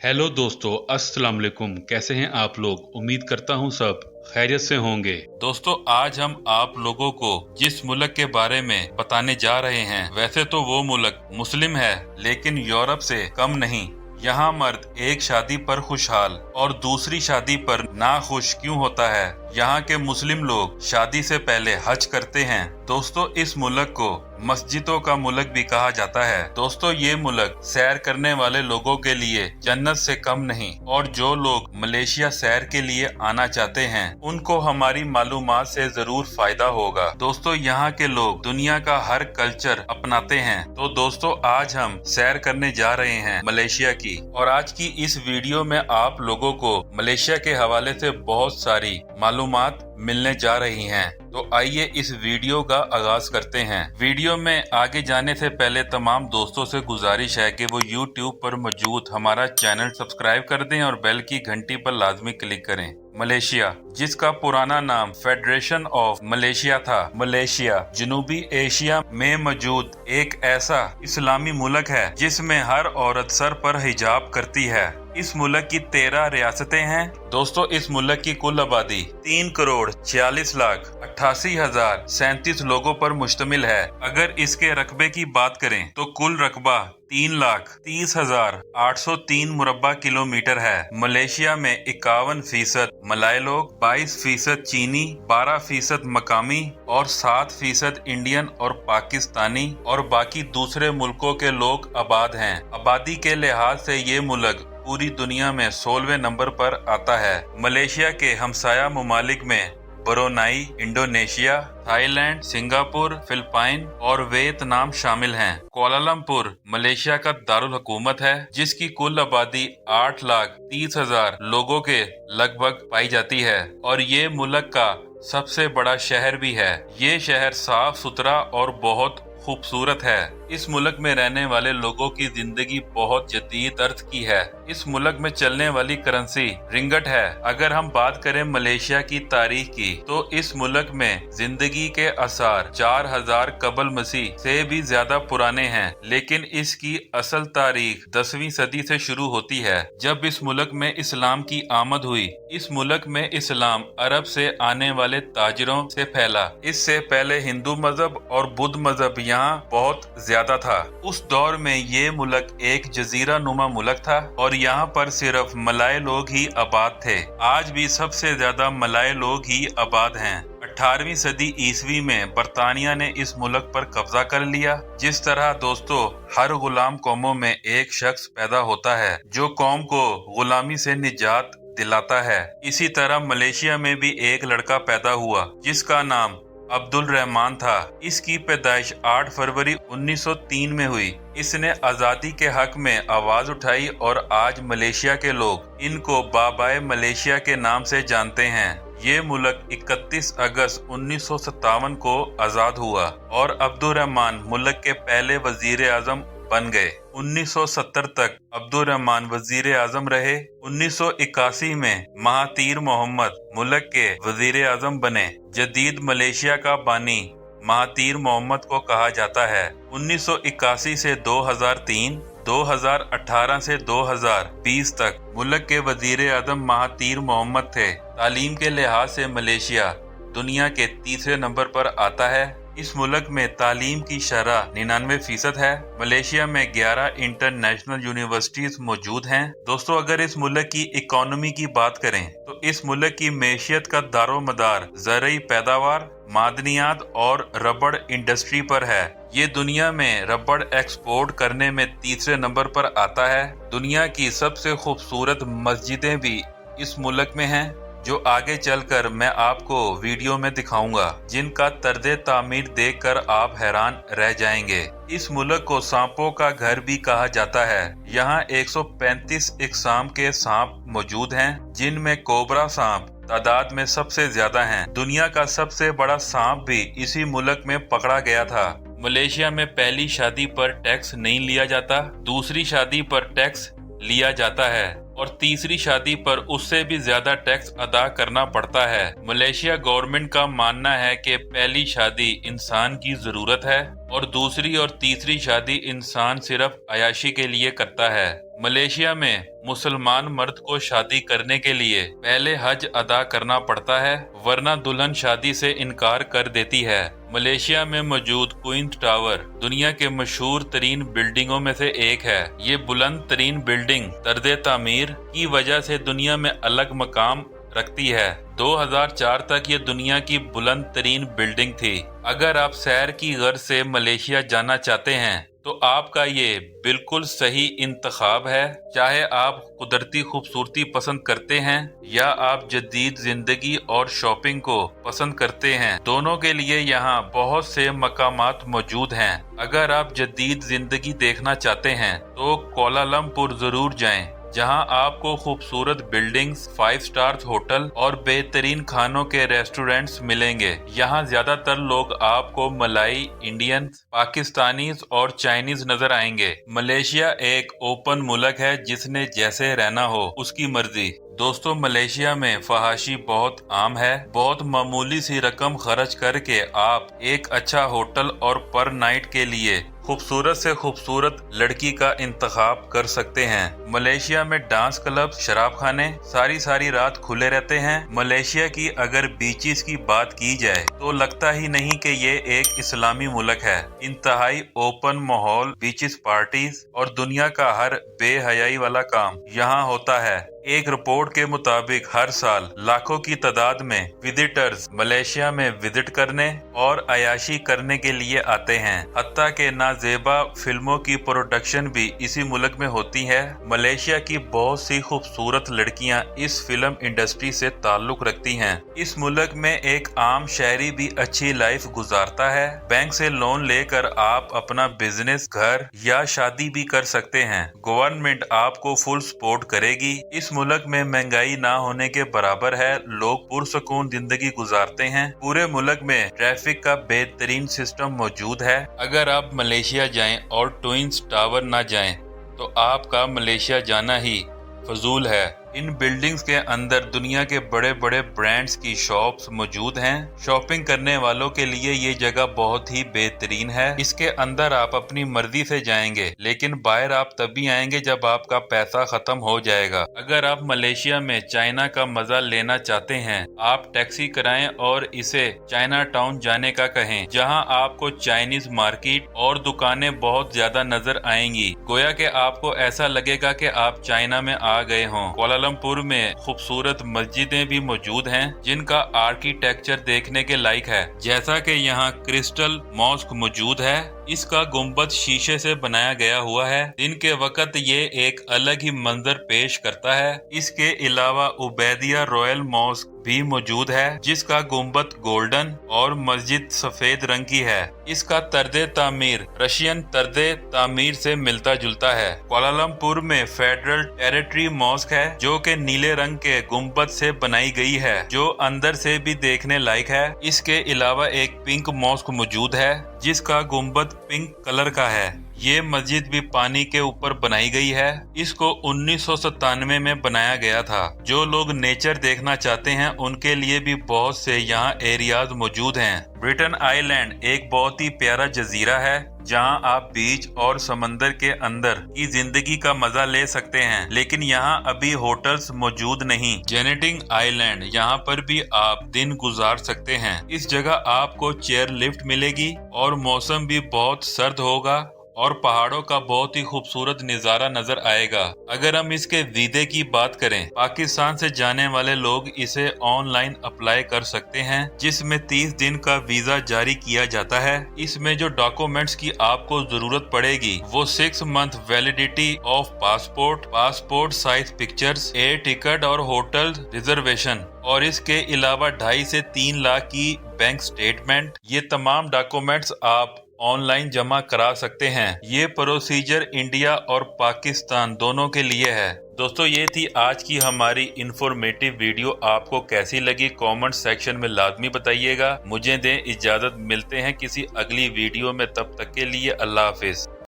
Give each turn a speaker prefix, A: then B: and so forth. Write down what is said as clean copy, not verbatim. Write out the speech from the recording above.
A: Hello दोस्तों, अस्सलाम वालेकुम। कैसे हैं आप लोग? उम्मीद करता हूं सब खैरियत से होंगे। दोस्तों, आज हम आप लोगों को जिस मुल्क के बारे में बताने जा रहे हैं, वैसे तो वो मुल्क मुस्लिम है, लेकिन यूरोप से कम नहीं। यहाँ मर्द एक शादी पर खुशहाल और दूसरी शादी पर नाखुश क्यों होता है? यहाँ के मुस्लिम लोग शादी से पहले हज करते हैं। दोस्तों, इस मुल्क को मस्जिदों का मुल्क भी कहा जाता है। दोस्तों, ये मुल्क सैर करने वाले लोगों के लिए जन्नत से कम नहीं, और जो लोग मलेशिया सैर के लिए आना चाहते हैं उनको हमारी मालूमात से जरूर फायदा होगा। दोस्तों, यहाँ के लोग दुनिया का हर कल्चर अपनाते हैं। तो दोस्तों, आज हम सैर करने जा रहे हैं मलेशिया की, और आज की इस वीडियो में आप लोगों को मलेशिया के हवाले से बहुत सारी मालूमात मिलने जा रही हैं। तो आइए इस वीडियो का आगाज करते हैं। वीडियो में आगे जाने से पहले तमाम दोस्तों से गुजारिश है कि वो YouTube पर मौजूद हमारा चैनल सब्सक्राइब कर दें और बेल की घंटी पर लाजमी क्लिक करें। मलेशिया, जिसका पुराना नाम फेडरेशन ऑफ मलेशिया था। मलेशिया जनूबी एशिया में मौजूद एक ऐसा इस्लामी मुल्क है जिसमें हर औरत सर पर हिजाब करती है। इस मुल्क की 13 रियासतें हैं। दोस्तों, इस मुल्क की कुल आबादी 3,46,88,037 लोगों पर मुश्तमिल है। अगर इसके रकबे की बात करें तो कुल रकबा 3,30,803 मुरब्बा किलोमीटर है। मलेशिया में 51% मलाय लोग, 22% चीनी, 12% मकामी और 7% इंडियन और पाकिस्तानी और बाकी दूसरे मुल्कों के लोग आबाद हैं। आबादी के लिहाज से ये मुल्क पूरी दुनिया में 16वें नंबर पर आता है। मलेशिया के हमसाया ममालिक में Brunei, Indonesia, Thailand, Singapore, Philippine और वियतनाम शामिल हैं। कुआलालंपुर मलेशिया का दारुल हुकूमत है, जिसकी कुल आबादी 8,30,000 लोगों के लगभग पाई जाती है, और ये मुल्क का सबसे बड़ा शहर भी है। ये शहर साफ सुथरा और बहुत खूबसूरत है। इस मुल्क में रहने वाले लोगों की जिंदगी बहुत जदीद अर्थ की है। इस मुल्क में चलने वाली करेंसी रिंगट है। अगर हम बात करें मलेशिया की तारीख की, तो इस मुल्क में जिंदगी के आसार 4,000 कबल मसीह से भी ज्यादा पुराने हैं, लेकिन इसकी असल तारीख 10वीं सदी से शुरू होती है, जब इस मुल्क में इस्लाम की आमद हुई। इस मुल्क में इस्लाम अरब से आने वाले ताजरों से फैला। इससे पहले हिंदू मजहब और बुद्ध मजहब यहाँ बहुत ज्यादा था। उस दौर में ये मुल्क एक जजीरा नुमा मुल्क था, और यहाँ पर सिर्फ मलाय लोग ही आबाद थे। आज भी सबसे ज्यादा मलाय लोग ही आबाद हैं। 18वीं सदी ईसवी में बरतानिया ने इस मुल्क पर कब्जा कर लिया। जिस तरह दोस्तों, हर गुलाम कौमों में एक शख्स पैदा होता है जो कौम को गुलामी से निजात दिलाता है, इसी तरह मलेशिया में भी एक लड़का पैदा हुआ जिसका नाम अब्दुल रहमान था। इसकी पैदाइश 8 फरवरी 1903 में हुई। इसने आज़ादी के हक में आवाज उठाई, और आज मलेशिया के लोग इनको बाबाए मलेशिया के नाम से जानते हैं। ये मुल्क 31 अगस्त 1957 को आजाद हुआ, और अब्दुल रहमान मुल्क के पहले वजीर आजम बन गए। 1970 तक अब्दुल रहमान वजीर आजम रहे। 1981 में महातीर मोहम्मद मुल्क के वजीर आजम बने। जदीद मलेशिया का बानी महातीर मोहम्मद को कहा जाता है। 1981 से 2003, 2018 से 2020 तक मुल्क के वजीर आजम महातीर मोहम्मद थे। तालीम के लिहाज से मलेशिया दुनिया के तीसरे नंबर पर आता है। इस मुल्क में तालीम की शरह 99% है। मलेशिया में 11 इंटरनेशनल यूनिवर्सिटीज मौजूद हैं। दोस्तों, अगर इस मुल्क की इकोनॉमी की बात करें तो इस मुल्क की मैशियत का दारोमदार ज़रूरी पैदावार, मादनियात और रबड़ इंडस्ट्री पर है। ये दुनिया में रबड़ एक्सपोर्ट करने में तीसरे नंबर पर आता है। दुनिया की सबसे खूबसूरत मस्जिदें भी इस मुल्क में हैं, जो आगे चलकर मैं आपको वीडियो में दिखाऊंगा, जिनका तर्ज तामीर देखकर आप हैरान रह जाएंगे। इस मुल्क को सांपों का घर भी कहा जाता है। यहाँ 135 इकसाम के सांप मौजूद हैं, जिनमें कोबरा सांप तादाद में सबसे ज्यादा हैं। दुनिया का सबसे बड़ा सांप भी इसी मुल्क में पकड़ा गया था। मलेशिया में पहली शादी पर टैक्स नहीं लिया जाता, दूसरी शादी पर टैक्स लिया जाता है, और तीसरी शादी पर उससे भी ज्यादा टैक्स अदा करना पड़ता है। मलेशिया गवर्नमेंट का मानना है कि पहली शादी इंसान की जरूरत है, और दूसरी और तीसरी शादी इंसान सिर्फ अयाशी के लिए करता है। मलेशिया में मुसलमान मर्द को शादी करने के लिए पहले हज अदा करना पड़ता है, वरना दुल्हन शादी से इनकार कर देती है। मलेशिया में मौजूद क्वींस टावर दुनिया के मशहूर तरीन बिल्डिंगों में से एक है। ये बुलंद तरीन बिल्डिंग तर्ज तामीर की वजह से दुनिया में अलग मकाम रखती है। 2004 तक ये दुनिया की बुलंद तरीन बिल्डिंग थी। अगर आप सैर की गर्ज से मलेशिया जाना चाहते हैं तो आपका ये बिल्कुल सही इंतखाब है। चाहे आप कुदरती खूबसूरती पसंद करते हैं या आप जदीद जिंदगी और शॉपिंग को पसंद करते हैं, दोनों के लिए यहाँ बहुत से मकामात मौजूद हैं। अगर आप जदीद जिंदगी देखना चाहते हैं तो कोलालमपुर जरूर जाएं, जहां आपको खूबसूरत बिल्डिंग्स, 5 स्टार होटल और बेहतरीन खानों के रेस्टोरेंट्स मिलेंगे। यहां ज्यादातर लोग आपको मलाई, इंडियन, पाकिस्तानी और चाइनीज नजर आएंगे। मलेशिया एक ओपन मुल्क है, जिसने जैसे रहना हो उसकी मर्जी। दोस्तों, मलेशिया में फहाशी बहुत आम है। बहुत मामूली सी रकम खर्च करके आप एक अच्छा होटल और पर नाइट के लिए खूबसूरत से खूबसूरत लड़की का इंतखाब कर सकते हैं। मलेशिया में डांस क्लब, शराब खाने सारी रात खुले रहते हैं। मलेशिया की अगर बीचेस की बात की जाए तो लगता ही नहीं कि ये एक इस्लामी मुल्क है। इंतहाई ओपन माहौल, बीचेस, पार्टीज और दुनिया का हर बेहयाई वाला काम यहाँ होता है। एक रिपोर्ट के मुताबिक हर साल लाखों की तादाद में विजिटर्स मलेशिया में विजिट करने और अयाशी करने के लिए आते हैं। हत्ता के नाजेबा फिल्मों की प्रोडक्शन भी इसी मुल्क में होती है। मलेशिया की बहुत सी खूबसूरत लड़कियां इस फिल्म इंडस्ट्री से ताल्लुक रखती हैं। इस मुल्क में एक आम शहरी भी अच्छी लाइफ गुजारता है। बैंक से लोन लेकर आप अपना बिजनेस, घर या शादी भी कर सकते हैं। गवर्नमेंट आपको फुल सपोर्ट करेगी। इस मुल्क में महंगाई ना होने के बराबर है। लोग पुरसुकून जिंदगी गुजारते हैं। पूरे मुल्क में ट्रैफिक का बेहतरीन सिस्टम मौजूद है। अगर आप मलेशिया जाएं और क्वींस टावर ना जाएं तो आपका मलेशिया जाना ही फजूल है। इन बिल्डिंग्स के अंदर दुनिया के बड़े बड़े ब्रांड्स की शॉप्स मौजूद हैं। शॉपिंग करने वालों के लिए ये जगह बहुत ही बेहतरीन है। इसके अंदर आप अपनी मर्जी से जाएंगे, लेकिन बाहर आप तभी आएंगे जब आपका पैसा खत्म हो जाएगा। अगर आप मलेशिया में चाइना का मजा लेना चाहते हैं, आप टैक्सी कराएं और इसे चाइना टाउन जाने का कहें, जहां आपको चाइनीज मार्केट और दुकानें बहुत ज्यादा नजर आएंगी। गोया कि आपको ऐसा लगेगा कि आप चाइना में आ गए हों। कोलालमपुर में खूबसूरत मस्जिदें भी मौजूद हैं, जिनका आर्किटेक्चर देखने के लायक है। जैसा कि यहाँ क्रिस्टल मॉस्क मौजूद है। इसका गुंबद शीशे से बनाया गया हुआ है। दिन के वक्त ये एक अलग ही मंजर पेश करता है। इसके अलावा उबैदिया रॉयल मॉस्क भी मौजूद है, जिसका गुंबद गोल्डन और मस्जिद सफेद रंग की है। इसका तर्ज तामीर रशियन तर्ज तामीर से मिलता जुलता है। कोलालमपुर में फेडरल टेरिटरी मॉस्क है, जो कि नीले रंग के गुंबद से बनाई गई है, जो अंदर से भी देखने लायक है। इसके अलावा एक पिंक मॉस्क मौजूद है, जिसका गुंबद पिंक कलर का है। ये मस्जिद भी पानी के ऊपर बनाई गई है। इसको 1997 में बनाया गया था। जो लोग नेचर देखना चाहते हैं उनके लिए भी बहुत से यहाँ एरियाज मौजूद हैं। ब्रिटेन आइलैंड एक बहुत ही प्यारा जजीरा है, जहां आप बीच और समंदर के अंदर की जिंदगी का मजा ले सकते हैं, लेकिन यहां अभी होटल्स मौजूद नहीं। जेनेटिंग आइलैंड, यहां पर भी आप दिन गुजार सकते हैं। इस जगह आपको चेयर लिफ्ट मिलेगी और मौसम भी बहुत सर्द होगा और पहाड़ों का बहुत ही खूबसूरत नज़ारा नजर आएगा। अगर हम इसके वीजे की बात करें, पाकिस्तान से जाने वाले लोग इसे ऑनलाइन अप्लाई कर सकते हैं, जिसमें 30 दिन का वीजा जारी किया जाता है। इसमें जो डॉक्यूमेंट्स की आपको जरूरत पड़ेगी वो 6 month validity of passport size pictures, air ticket और होटल रिजर्वेशन, और इसके अलावा 2.5 से 3 लाख की बैंक स्टेटमेंट। ये तमाम डॉक्यूमेंट्स आप ऑनलाइन जमा करा सकते हैं। ये प्रोसीजर इंडिया और पाकिस्तान दोनों के लिए है। दोस्तों, ये थी आज की हमारी इंफॉर्मेटिव वीडियो। आपको कैसी लगी कमेंट सेक्शन में लाजमी बताइएगा। मुझे दें इजाजत, मिलते हैं किसी अगली वीडियो में। तब तक के लिए अल्लाह हाफिज।